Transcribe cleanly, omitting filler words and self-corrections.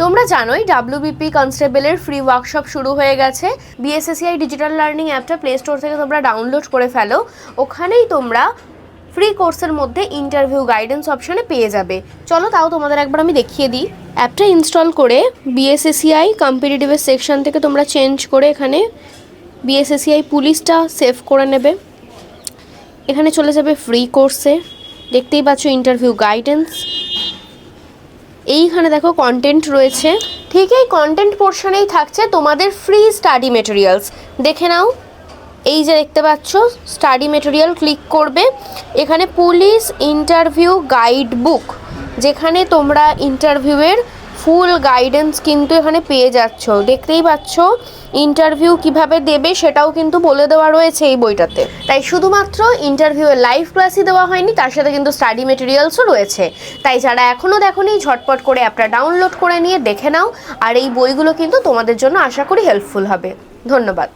তোমরা জানোই WBP কনস্টেবলের ফ্রি ওয়ার্কশপ শুরু হয়ে গেছে। BSSCI ডিজিটাল লার্নিং অ্যাপটা প্লে স্টোর থেকে তোমরা ডাউনলোড করে ফেলো। ওখানেই তোমরা ফ্রি কোর্সের মধ্যে ইন্টারভিউ গাইডেন্স অপশনে পেয়ে যাবে। চলো তাও তোমাদের একবার আমি দেখিয়ে দিই। অ্যাপটা ইনস্টল করে BSSCI কম্পিটিটিভের সেকশন থেকে তোমরা চেঞ্জ করে এখানে BSSCI পুলিশটা সেভ করে নেবে। এখানে চলে যাবে ফ্রি কোর্সে, দেখতেই পাচ্ছ ইন্টারভিউ গাইডেন্স। এইখানে দেখো কন্টেন্ট রয়েছে, ঠিক এই কন্টেন্ট পোর্শনেই থাকছে তোমাদের ফ্রি স্টাডি মেটেরিয়ালস। দেখে নাও, এই যে দেখতে পাচ্ছ স্টাডি মেটেরিয়াল, ক্লিক করবে। এখানে পুলিশ ইন্টারভিউ গাইড বুক, যেখানে তোমরা ইন্টারভিউয়ের ফুল গাইডেন্স কিন্তু এখানে পেয়ে যাচ্ছ। দেখতেই পাচ্ছ ইন্টারভিউ কিভাবে দেবে সেটাও কিন্তু বলে দেওয়া রয়েছে এই বইটাতে। তাই শুধুমাত্র ইন্টারভিউয়ের লাইভ ক্লাসই দেওয়া হয়নি, তার সাথে কিন্তু স্টাডি মেটেরিয়ালসও রয়েছে। তাই যারা এখনও দেখোনি ঝটপট করে অ্যাপটা ডাউনলোড করে নিয়ে দেখে নাও। আর এই বইগুলো কিন্তু তোমাদের জন্য আশা করি হেল্পফুল হবে। ধন্যবাদ।